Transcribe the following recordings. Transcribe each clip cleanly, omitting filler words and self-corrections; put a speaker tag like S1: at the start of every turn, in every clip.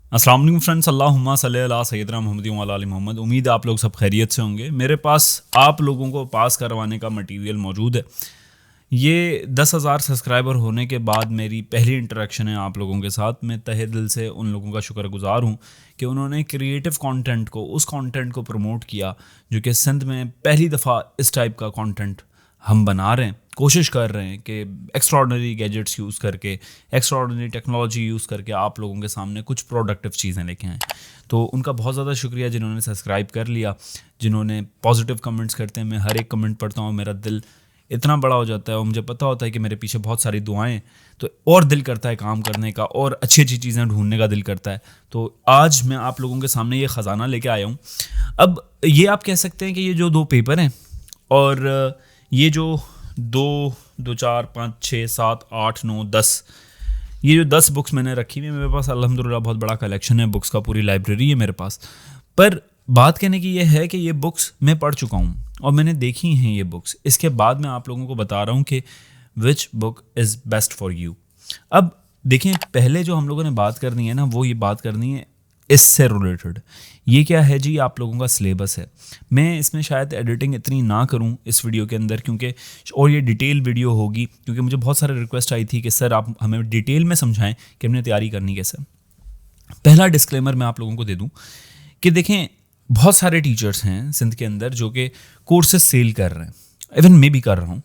S1: अस्सलाम वालेकुम फ्रेंड्स, अल्लाहुम्मा सल्ली अला सय्यिदना मुहम्मद व अला आलि मोहम्मद। उम्मीद है आप लोग सब खैरियत से होंगे। मेरे पास आप लोगों को पास करवाने का मटेरियल मौजूद है। ये 10,000 सब्सक्राइबर होने के बाद मेरी पहली इंटरेक्शन है आप लोगों के साथ। मैं तहे दिल से उन लोगों का शुक्रगुजार हूँ कि उन्होंने क्रिएटिव कंटेंट को, उस कंटेंट को प्रमोट किया जो कि सिंध में पहली दफ़ा इस टाइप का कंटेंट हम बना रहे हैं, कोशिश कर रहे हैं कि एक्स्ट्राऑर्डिनरी गैजेट्स यूज़ करके, एक्स्ट्राऑर्डिनरी टेक्नोलॉजी यूज़ करके आप लोगों के सामने कुछ प्रोडक्टिव चीज़ें लेके आएँ। तो उनका बहुत ज़्यादा शुक्रिया जिन्होंने सब्सक्राइब कर लिया, जिन्होंने पॉजिटिव कमेंट्स करते हैं। मैं हर एक कमेंट पढ़ता हूँ, मेरा दिल इतना बड़ा हो जाता है और मुझे पता होता है कि मेरे पीछे बहुत सारी दुआएं, तो और दिल करता है काम करने का और अच्छी अच्छी चीज़ें ढूंढने का दिल करता है। तो आज मैं आप लोगों के सामने ये ख़जाना लेके आया हूँ। अब ये आप कह सकते हैं कि ये जो 2 पेपर हैं और ये जो 2 4 5 6 7 8 9 10, ये जो 10 बुक्स मैंने रखी हुई है, मेरे पास अल्हम्दुलिल्लाह बहुत बड़ा कलेक्शन है बुक्स का, पूरी लाइब्रेरी है मेरे पास। पर बात कहने की ये है कि ये बुक्स मैं पढ़ चुका हूँ और मैंने देखी हैं ये बुक्स। इसके बाद मैं आप लोगों को बता रहा हूँ कि which book is best for you. अब देखें, पहले जो हम लोगों ने बात करनी है ना, वो ये बात करनी है इससे रिलेटेड। ये क्या है जी? आप लोगों का सिलेबस है। मैं इसमें शायद एडिटिंग इतनी ना करूं इस वीडियो के अंदर, क्योंकि और ये डिटेल वीडियो होगी, क्योंकि मुझे बहुत सारे रिक्वेस्ट आई थी कि सर आप हमें डिटेल में समझाएं कि हमने तैयारी करनी कैसे। पहला डिस्क्लेमर मैं आप लोगों को दे दूं कि देखें, बहुत सारे टीचर्स हैं सिंध के अंदर जो कि कोर्सेज सेल कर रहे हैं, इवन मैं भी कर रहा हूँ।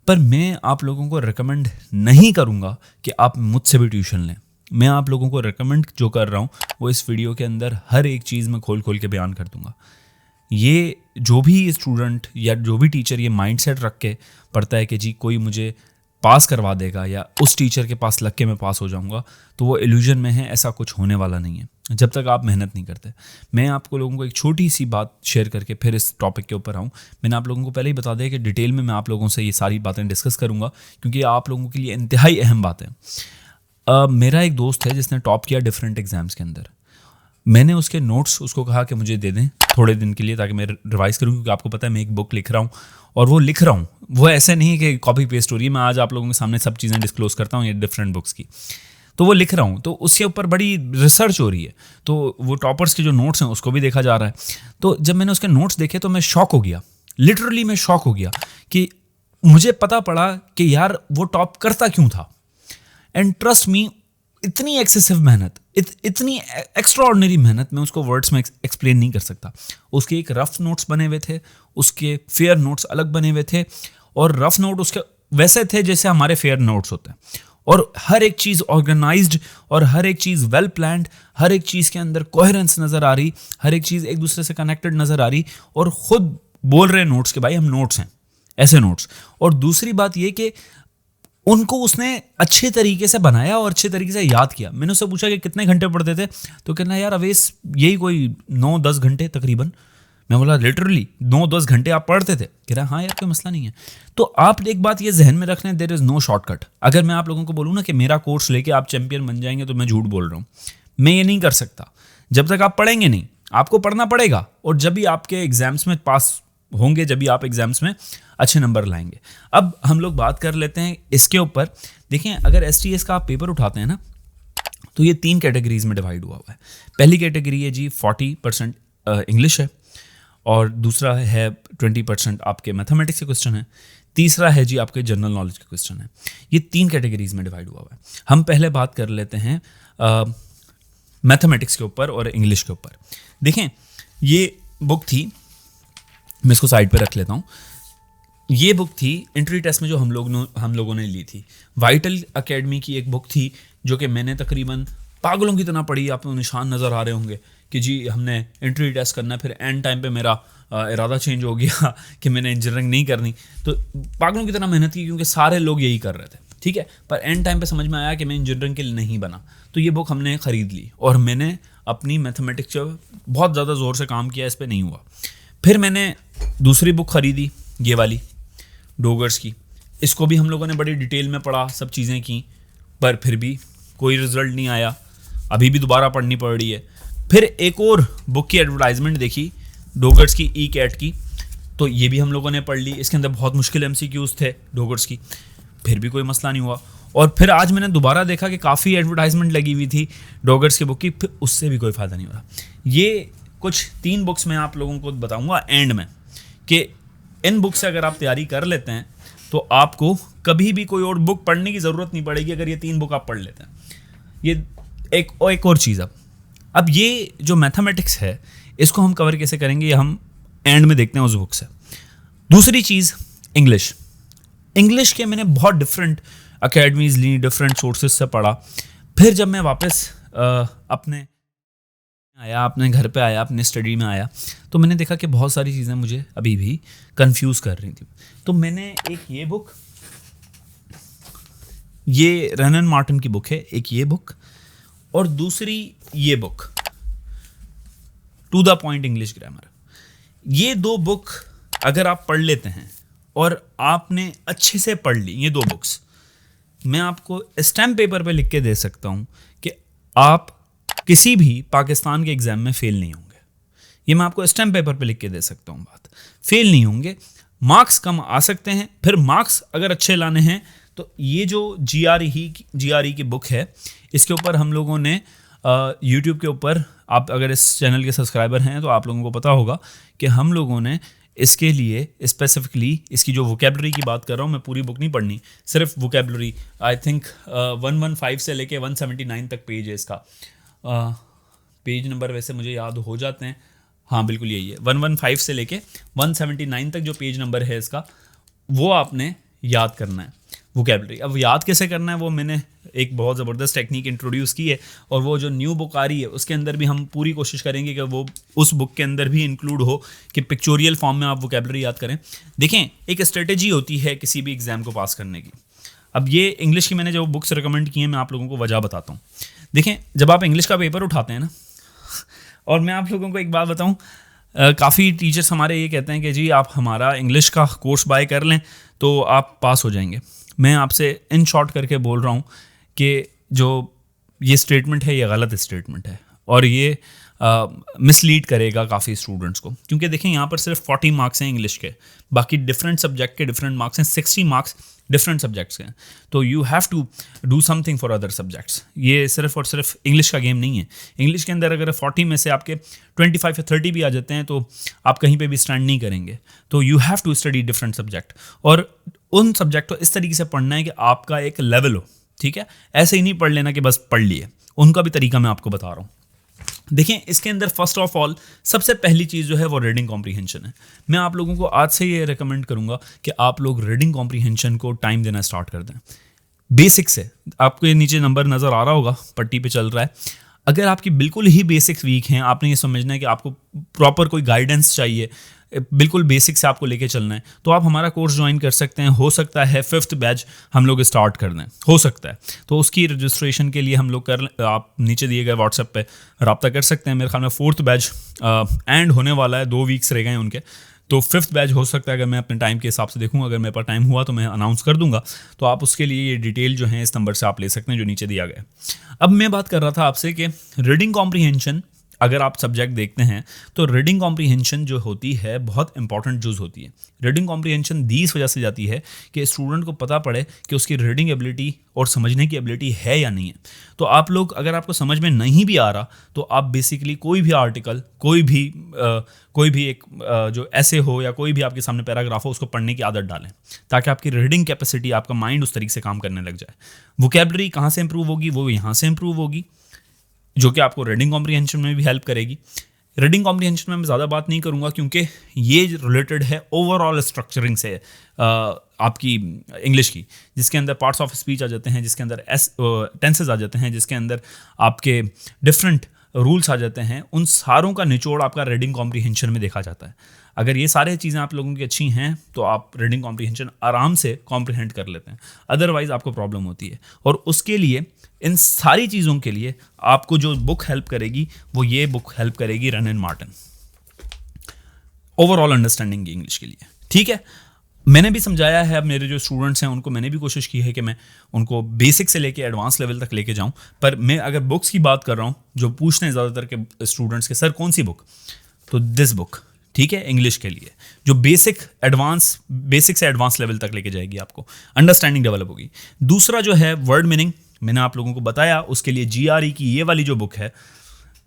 S1: पर मैं आप लोगों को रिकमेंड नहीं करूँगा कि आप मुझसे भी ट्यूशन लें। मैं आप लोगों को रिकमेंड जो कर रहा हूँ वो इस वीडियो के अंदर हर एक चीज़ में खोल खोल के बयान कर दूंगा। ये जो भी स्टूडेंट या जो भी टीचर ये माइंडसेट रख के पढ़ता है कि जी कोई मुझे पास करवा देगा या उस टीचर के पास लग के मैं पास हो जाऊंगा, तो वो इल्यूजन में है। ऐसा कुछ होने वाला नहीं है जब तक आप मेहनत नहीं करते। मैं आपको लोगों को एक छोटी सी बात शेयर करके फिर इस टॉपिक के ऊपर आऊँ। मैंने आप लोगों को पहले ही बता दिया कि डिटेल में मैं आप लोगों से ये सारी बातें डिस्कस करूँगा, क्योंकि आप लोगों के लिए इंतहाई अहम बात है। मेरा एक दोस्त है जिसने टॉप किया डिफरेंट एग्जाम्स के अंदर। मैंने उसके नोट्स उसको कहा कि मुझे दे दें थोड़े दिन के लिए, ताकि मैं रिवाइज़ करूं, क्योंकि आपको पता है मैं एक बुक लिख रहा हूं और वो लिख रहा हूं, वो ऐसे नहीं कि कॉपी पेस्ट हो रही है। मैं आज आप लोगों के सामने सब चीज़ें डिस्क्लोज करता हूं ये डिफरेंट बुक्स की, तो वो लिख रहा हूँ, तो उसके ऊपर बड़ी रिसर्च हो रही है। तो वो टॉपर्स के जो नोट्स हैं उसको भी देखा जा रहा है। तो जब मैंने उसके नोट्स देखे तो मैं शॉक हो गया, लिटरली मैं शॉक हो गया कि मुझे पता पड़ा कि यार वो टॉप करता क्यों था। एंड ट्रस्ट मी, इतनी एक्सेसिव मेहनत, इतनी एक्स्ट्राऑर्डिनरी मेहनत मैं उसको वर्ड्स में एक्सप्लेन नहीं कर सकता। उसके एक रफ नोट्स बने हुए थे, उसके फेयर नोट्स अलग बने हुए थे, और रफ नोट उसके वैसे थे जैसे हमारे फेयर नोट्स होते हैं, और हर एक चीज़ ऑर्गेनाइज्ड और हर एक चीज़ वेल प्लान्ड, हर एक चीज़ के अंदर कोहेरेंस नज़र आ रही, हर एक चीज़ एक दूसरे से कनेक्टेड नज़र आ रही, और ख़ुद बोल रहे नोट्स के भाई हम नोट्स हैं, ऐसे नोट्स। और दूसरी बात ये कि उनको उसने अच्छे तरीके से बनाया और अच्छे तरीके से याद किया। मैंने उससे पूछा कि कितने घंटे पढ़ते थे, तो कहना यार अवेश यही कोई 9-10 घंटे तकरीबन। मैं बोला लिटरली 9-10 घंटे आप पढ़ते थे? कह रहा हाँ यार कोई मसला नहीं है। तो आप एक बात ये जहन में रख लें, देयर इज़ नो शॉर्टकट। अगर मैं आप लोगों को बोलूँ ना कि मेरा कोर्स लेके आप चैंपियन बन जाएंगे, तो मैं झूठ बोल रहा हूँ। मैं ये नहीं कर सकता जब तक आप पढ़ेंगे नहीं। आपको पढ़ना पड़ेगा, और जब भी आपके एग्जाम्स में पास होंगे, जब भी आप एग्जाम्स में अच्छे नंबर लाएंगे। अब हम लोग बात कर लेते हैं इसके ऊपर। देखें, अगर STS का आप पेपर उठाते हैं ना, तो ये 3 कैटेगरीज में डिवाइड हुआ हुआ है। पहली कैटेगरी है जी 40% इंग्लिश है, और दूसरा है 20% आपके मैथमेटिक्स के क्वेश्चन है, तीसरा है जी आपके जनरल नॉलेज के क्वेश्चन है। ये 3 कैटेगरीज में डिवाइड हुआ हुआ है। हम पहले बात कर लेते हैं मैथमेटिक्स के ऊपर और इंग्लिश के ऊपर। देखें, ये बुक थी, मैं इसको साइड पे रख लेता हूँ। ये बुक थी एंट्री टेस्ट में जो हम लोगों ने ली थी। वाइटल एकेडमी की एक बुक थी जो कि मैंने तकरीबन पागलों की तरह पढ़ी। आपको निशान नज़र आ रहे होंगे कि जी हमने एंट्री टेस्ट करना है। फिर एंड टाइम पे मेरा इरादा चेंज हो गया कि मैंने इंजीनियरिंग नहीं करनी, तो पागलों की तरह मेहनत की, क्योंकि सारे लोग यही कर रहे थे, ठीक है। पर एंड टाइम पे समझ में आया कि मैं इंजीनियरिंग के लिए नहीं बना, तो ये बुक हमने ख़रीद ली और मैंने अपनी मैथमेटिक्स पर बहुत ज़्यादा ज़ोर से काम किया, इस पर नहीं हुआ। फिर मैंने दूसरी बुक ख़रीदी, ये वाली डोगर्स की। इसको भी हम लोगों ने बड़ी डिटेल में पढ़ा, सब चीज़ें की, पर फिर भी कोई रिजल्ट नहीं आया। अभी भी दोबारा पढ़नी पड़ रही है। फिर एक और बुक की एडवर्टाइजमेंट देखी, डोगर्स की, ECAT की, तो ये भी हम लोगों ने पढ़ ली। इसके अंदर बहुत मुश्किल MCQs थे डोगर्स की, फिर भी कोई मसला नहीं हुआ। और फिर आज मैंने दोबारा देखा कि काफ़ी एडवर्टाइजमेंट लगी हुई थी डॉगर्स की बुक की, फिर उससे भी कोई फ़ायदा नहीं हो रहा। ये कुछ 3 बुक्स मैं आप लोगों को बताऊंगा एंड में कि इन बुक से अगर आप तैयारी कर लेते हैं तो आपको कभी भी कोई और बुक पढ़ने की ज़रूरत नहीं पड़ेगी अगर ये 3 बुक आप पढ़ लेते हैं। ये एक और चीज़। अब ये जो मैथमेटिक्स है इसको हम कवर कैसे करेंगे, ये हम एंड में देखते हैं उस बुक से। दूसरी चीज़ इंग्लिश के मैंने बहुत डिफरेंट अकेडमीज ली, डिफरेंट सोर्सेज से पढ़ा। फिर जब मैं वापस अपने घर पे आया, अपने स्टडी में आया, तो मैंने देखा कि बहुत सारी चीज़ें मुझे अभी भी कंफ्यूज कर रही थी। तो मैंने एक ये बुक, ये रनन मार्टिन की बुक है, एक ये बुक, और दूसरी ये book to the point English grammar. ये 2 बुक अगर आप पढ़ लेते हैं और आपने अच्छे से पढ़ ली ये 2 बुक्स, मैं आपको स्टैम्प पेपर पे लिख के दे सकता हूं कि आप किसी भी पाकिस्तान के एग्जाम में फेल नहीं होंगे। ये मैं आपको स्टैम्प पेपर पे लिख के दे सकता हूं, बात फेल नहीं होंगे। मार्क्स कम आ सकते हैं, फिर मार्क्स अगर अच्छे लाने हैं तो ये जो GRE की बुक है, इसके ऊपर हम लोगों ने यूट्यूब के ऊपर, आप अगर इस चैनल के सब्सक्राइबर हैं तो आप लोगों को पता होगा कि हम लोगों ने इसके लिए स्पेसिफिकली इसकी जो वोकेबलरी की बात कर रहा हूँ, मैं पूरी बुक नहीं पढ़नी, सिर्फ वोकेबलरी, आई थिंक 115 से लेके 179 तक पेज है इसका। पेज नंबर वैसे मुझे याद हो जाते हैं, हाँ बिल्कुल यही है, 115 से लेके 179 तक जो पेज नंबर है इसका, वो आपने याद करना है वोकेबलरी। अब याद कैसे करना है वो मैंने एक बहुत ज़बरदस्त टेक्निक इंट्रोड्यूस की है, और वो जो न्यू बुक आ रही है उसके अंदर भी हम पूरी कोशिश करेंगे कि वो उस बुक के अंदर भी इंक्लूड हो कि पिक्चोरियल फॉर्म में आप वोकेबलरी याद करें। देखें, एक स्ट्रेटेजी होती है किसी भी एग्जाम को पास करने की। अब ये इंग्लिश की मैंने जो बुक्स रिकमेंड की हैं, मैं आप लोगों को वजह बताता हूँ। देखें, जब आप इंग्लिश का पेपर उठाते हैं ना, और मैं आप लोगों को एक बात बताऊँ, काफ़ी टीचर्स हमारे ये कहते हैं कि जी आप हमारा इंग्लिश का कोर्स बाय कर लें तो आप पास हो जाएंगे। मैं आपसे इन शॉर्ट करके बोल रहा हूँ कि जो ये स्टेटमेंट है ये गलत स्टेटमेंट है, और ये मिसलीड करेगा काफ़ी स्टूडेंट्स को। क्योंकि देखें, यहाँ पर सिर्फ 40 मार्क्स हैं इंग्लिश के, बाकी डिफरेंट सब्जेक्ट के डिफरेंट मार्क्स हैं, 60 मार्क्स डिफरेंट सब्जेक्ट्स के हैं। तो you have to do something for other subjects. ये सिर्फ और सिर्फ इंग्लिश का गेम नहीं है। इंग्लिश के अंदर अगर 40 में से आपके 25 या 30 भी आ जाते हैं तो आप कहीं पे भी स्टैंड नहीं करेंगे। तो you have to study different subject, और उन सब्जेक्ट को इस तरीके से पढ़ना है कि आपका एक लेवल हो, ठीक है। ऐसे ही नहीं पढ़ लेना कि बस पढ़ लिए, उनका भी तरीका मैं आपको बता रहा हूँ। देखें, इसके अंदर फर्स्ट ऑफ ऑल सबसे पहली चीज़ जो है वो रीडिंग कॉम्प्रीहेंशन है। मैं आप लोगों को आज से ये रेकमेंड करूंगा कि आप लोग रीडिंग कॉम्प्रीहेंशन को टाइम देना स्टार्ट कर दें। बेसिक से, आपको ये नीचे नंबर नज़र आ रहा होगा, पट्टी पे चल रहा है। अगर आपकी बिल्कुल ही बेसिक्स वीक हैं, आपने ये समझना है कि आपको प्रॉपर कोई गाइडेंस चाहिए, बिल्कुल बेसिक से आपको लेके चलना है, तो आप हमारा कोर्स ज्वाइन कर सकते हैं। हो सकता है 5th बैच हम लोग स्टार्ट कर दें, हो सकता है। तो उसकी रजिस्ट्रेशन के लिए हम लोग आप नीचे दिए गए व्हाट्सएप पे रब्ता कर सकते हैं। मेरे ख्याल में 4th बैच एंड होने वाला है, 2 वीक्स रह गए हैं उनके। तो 5th बैच हो सकता है, अगर मैं अपने टाइम के हिसाब से देखूँ, अगर मेरे पास टाइम हुआ तो मैं अनाउंस कर दूंगा। तो आप उसके लिए ये डिटेल जो है इस नंबर से आप ले सकते हैं जो नीचे दिया गया है। अब मैं बात कर रहा था आपसे कि रीडिंग कॉम्प्रीहेंशन, अगर आप सब्जेक्ट देखते हैं तो रीडिंग कॉम्प्रीहेंशन जो होती है बहुत इंपॉर्टेंट चूज़ होती है। रीडिंग कॉम्प्रीहेंशन इस वजह से जाती है कि स्टूडेंट को पता पड़े कि उसकी रीडिंग एबिलिटी और समझने की एबिलिटी है या नहीं है। तो आप लोग, अगर आपको समझ में नहीं भी आ रहा तो आप बेसिकली कोई भी आर्टिकल, कोई भी एक जो ऐसे हो या कोई भी आपके सामने पैराग्राफ हो, उसको पढ़ने की आदत डालें ताकि आपकी रीडिंग कैपेसिटी, आपका माइंड उस तरीके से काम करने लग जाए। वोकैबुलरी कहाँ से इंप्रूव होगी? वो यहाँ से इंप्रूव होगी, जो कि आपको रीडिंग कॉम्प्रीहेंशन में भी हेल्प करेगी। रीडिंग कॉम्प्रीहेंशन में मैं ज़्यादा बात नहीं करूँगा क्योंकि ये रिलेटेड है ओवरऑल स्ट्रक्चरिंग से आपकी इंग्लिश की, जिसके अंदर पार्ट्स ऑफ स्पीच आ जाते हैं, जिसके अंदर टेंसेस आ जाते हैं, जिसके अंदर आपके डिफरेंट रूल्स आ जाते हैं। उन सारों का निचोड़ आपका रीडिंग कॉम्प्रीहेंशन में देखा जाता है। अगर ये सारे चीज़ें आप लोगों की अच्छी हैं तो आप रीडिंग कॉम्प्रीहेंशन आराम से कॉम्प्रीहेंड कर लेते हैं, अदरवाइज आपको प्रॉब्लम होती है। और उसके लिए, इन सारी चीज़ों के लिए आपको जो बुक हेल्प करेगी वो ये बुक हेल्प करेगी, रनन मार्टिन, ओवरऑल अंडरस्टैंडिंग इंग्लिश के लिए। ठीक है, मैंने भी समझाया है, अब मेरे जो स्टूडेंट्स हैं उनको मैंने भी कोशिश की है कि मैं उनको बेसिक से लेके एडवांस लेवल तक लेके जाऊं। पर मैं अगर बुक्स की बात कर रहा हूं, जो पूछते हैं ज़्यादातर के स्टूडेंट्स के, सर कौन सी बुक, तो दिस बुक, ठीक है, इंग्लिश के लिए, जो बेसिक से एडवांस लेवल तक लेके जाएगी, आपको अंडरस्टैंडिंग डेवलप होगी। दूसरा जो है वर्ड मीनिंग, मैंने आप लोगों को बताया, उसके लिए GRE की ये वाली जो बुक है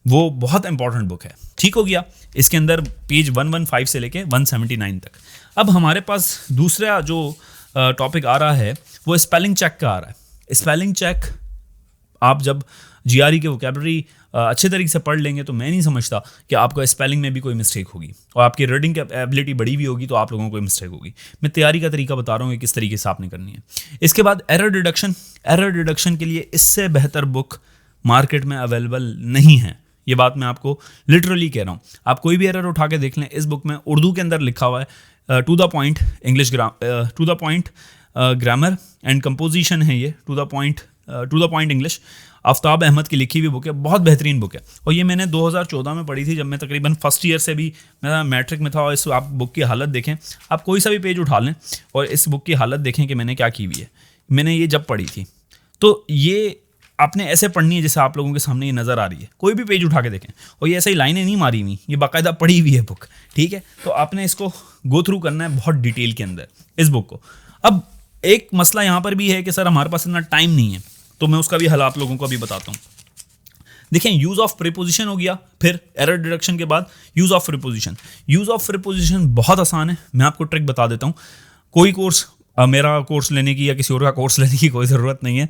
S1: वो बहुत इंपॉर्टेंट बुक है, ठीक हो गया। इसके अंदर पेज 115 से लेके 179 तक। अब हमारे पास दूसरा जो टॉपिक आ रहा है वो स्पेलिंग चेक का आ रहा है। स्पेलिंग चेक आप जब GRE के वोकैबुलरी अच्छे तरीके से पढ़ लेंगे तो मैं नहीं समझता कि आपको स्पेलिंग में भी कोई मिस्टेक होगी, और आपकी रीडिंग एबिलिटी बड़ी भी होगी तो आप लोगों को कोई मिस्टेक होगी। मैं तैयारी का तरीका बता रहा हूँ कि किस तरीके से आपने करनी है। इसके बाद एरर डिडक्शन के लिए इससे बेहतर बुक मार्केट में अवेलेबल नहीं है। ये बात मैं आपको लिटरली कह रहा हूँ। आप कोई भी एरर उठा के देख लें, इस बुक में उर्दू के अंदर लिखा हुआ है to the point English to the point grammar and composition है, ये to the point English. Aftab Ahmed की लिखी हुई बुक है, बहुत बेहतरीन बुक है, और ये मैंने 2014 में पढ़ी थी, जब मैं तकरीबन फर्स्ट ईयर से भी मैं मैट्रिक में था। और इस आप बुक की हालत देखें, आप कोई सा भी पेज उठा लें और इस बुक की हालत देखें कि मैंने क्या की हुई है। मैंने ये जब पढ़ी थी, तो ये आपने ऐसे पढ़नी है जैसे आप लोगों के सामने ये नज़र आ रही है। कोई भी पेज उठा के देखें, और ये ऐसे ही लाइनें नहीं मारी हुई, ये बाकायदा पढ़ी हुई है बुक, ठीक है। तो आपने इसको गो थ्रू करना है बहुत डिटेल के अंदर इस बुक को। अब एक मसला यहाँ पर भी है कि सर हमारे पास इतना टाइम नहीं है, तो मैं उसका भी हल आप लोगों को अभी बताता हूँ। देखें, यूज़ ऑफ प्रीपोजिशन हो गया, फिर एरर डिडक्शन के बाद use of preposition. Use of preposition बहुत आसान है, मैं आपको ट्रिक बता देता हूँ। कोई कोर्स मेरा कोर्स लेने की या किसी और का कोर्स लेने की कोई ज़रूरत नहीं है।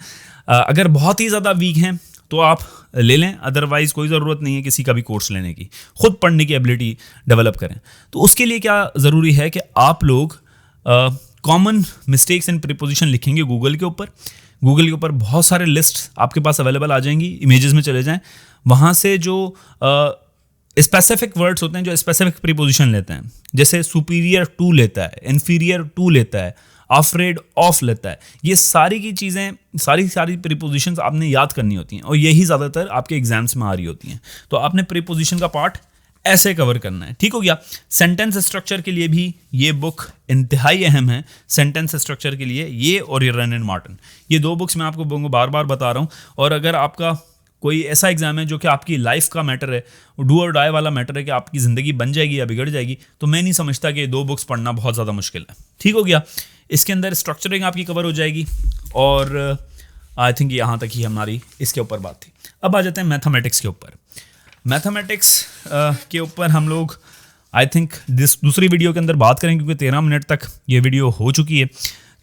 S1: अगर बहुत ही ज़्यादा वीक हैं तो आप ले लें, अदरवाइज़ कोई ज़रूरत नहीं है किसी का भी कोर्स लेने की। खुद पढ़ने की एबिलिटी डेवलप करें। तो उसके लिए क्या ज़रूरी है कि आप लोग कॉमन मिस्टेक्स इन प्रीपोजिशन लिखेंगे गूगल के ऊपर। गूगल के ऊपर बहुत सारे लिस्ट आपके पास अवेलेबल आ जाएंगी, इमेजेस में चले जाएं, वहाँ से जो स्पेसिफिक वर्ड्स होते हैं जो स्पेसिफिक प्रीपोजिशन लेते हैं, जैसे सुपीरियर टू लेता है, इन्फीरियर टू लेता है, अफ्रेड ऑफ लेता है, ये सारी की चीज़ें सारी प्रीपोजिशंस आपने याद करनी होती हैं, और यही ज़्यादातर आपके एग्जाम्स में आ रही होती हैं। तो आपने प्रीपोजिशन का पार्ट ऐसे कवर करना है, ठीक हो गया। सेंटेंस स्ट्रक्चर के लिए भी ये बुक इंतहाई अहम है। सेंटेंस स्ट्रक्चर के लिए ये और रन एंड मार्टिन, ये दो बुक्स मैं आपको बार बार बता रहा हूँ। और अगर आपका कोई ऐसा एग्जाम है जो कि आपकी लाइफ का मैटर है, डू और डाई वाला मैटर है कि आपकी ज़िंदगी बन जाएगी या बिगड़ जाएगी, तो मैं नहीं समझता कि ये दो बुक्स पढ़ना बहुत ज़्यादा मुश्किल है, ठीक हो गया। इसके अंदर स्ट्रक्चरिंग आपकी कवर हो जाएगी, और आई थिंक यहाँ तक ही हमारी इसके ऊपर बात थी। अब आ जाते हैं मैथमेटिक्स के ऊपर। मैथमेटिक्स के ऊपर हम लोग आई थिंक दूसरी वीडियो के अंदर बात करेंगे, क्योंकि 13 मिनट तक ये वीडियो हो चुकी है।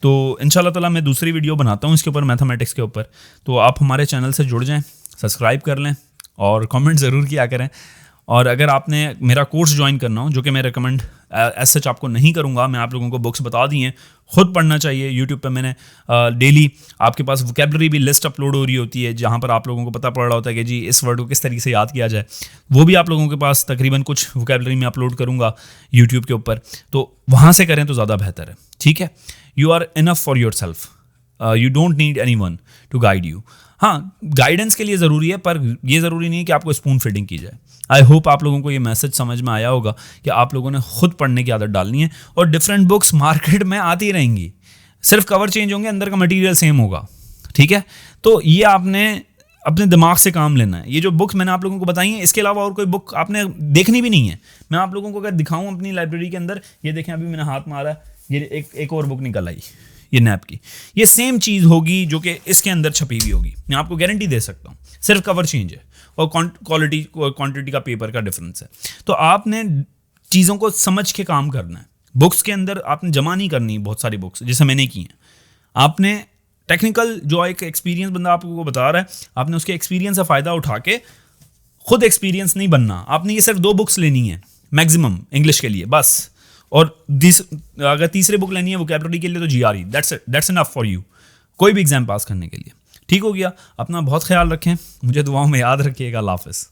S1: तो इंशाल्लाह ताला मैं दूसरी वीडियो बनाता हूँ इसके ऊपर, मैथमेटिक्स के ऊपर। तो आप हमारे चैनल से जुड़ जाएं, सब्सक्राइब कर लें और कमेंट ज़रूर किया करें। और अगर आपने मेरा कोर्स ज्वाइन करना हो, जो कि मैं रिकमेंड एज सच आपको नहीं करूँगा, मैं आप लोगों को बुक्स बता दी हैं, खुद पढ़ना चाहिए। यूट्यूब पे मैंने डेली आपके पास वोकैबुलरी भी लिस्ट अपलोड हो रही होती है, जहाँ पर आप लोगों को पता पड़ रहा होता है कि जी इस वर्ड को किस तरीके से याद किया जाए। वो भी आप लोगों के पास तकरीबन कुछ वोकैबुलरी में अपलोड करूँगा यूट्यूब के ऊपर, तो वहाँ से करें तो ज़्यादा बेहतर है, ठीक है। You are enough for yourself, you don't need anyone to guide you. हाँ, गाइडेंस के लिए ज़रूरी है, पर ये ज़रूरी नहीं है कि आपको स्पून फीडिंग की जाए। आई होप आप लोगों को ये मैसेज समझ में आया होगा कि आप लोगों ने खुद पढ़ने की आदत डालनी है, और डिफरेंट बुक्स मार्केट में आती रहेंगी, सिर्फ कवर चेंज होंगे, अंदर का मटेरियल सेम होगा, ठीक है। तो ये आपने अपने दिमाग से काम लेना है। ये जो बुक्स मैंने आप लोगों को बताई हैं, इसके अलावा और कोई बुक आपने देखनी भी नहीं है। मैं आप लोगों को अगर दिखाऊं अपनी लाइब्रेरी के अंदर, ये देखें अभी मैंने हाथ मारा, ये एक और बुक निकल आई, ये नैप की, ये सेम चीज़ होगी जो कि इसके अंदर छपी हुई होगी, मैं आपको गारंटी दे सकता हूँ। सिर्फ कवर चेंज है और क्वांटिटी का पेपर का डिफरेंस है। तो आपने चीज़ों को समझ के काम करना है। बुक्स के अंदर आपने जमा नहीं करनी बहुत सारी बुक्स, जैसे मैंने की हैं। आपने टेक्निकल जो एक एक्सपीरियंस बंदा आपको बता रहा है, आपने उसके एक्सपीरियंस से फ़ायदा उठा के खुद एक्सपीरियंस नहीं बनना। आपने ये सिर्फ 2 बुक्स लेनी है मैक्सिमम इंग्लिश के लिए बस, और अगर तीसरी बुक लेनी है वोकैबुलरी के लिए तो GRE, that's enough for you, कोई भी एग्जाम पास करने के लिए, ठीक हो गया। अपना बहुत ख्याल रखें, मुझे दुआओं में याद रखिएगा। अल्लाह हाफ़िज़।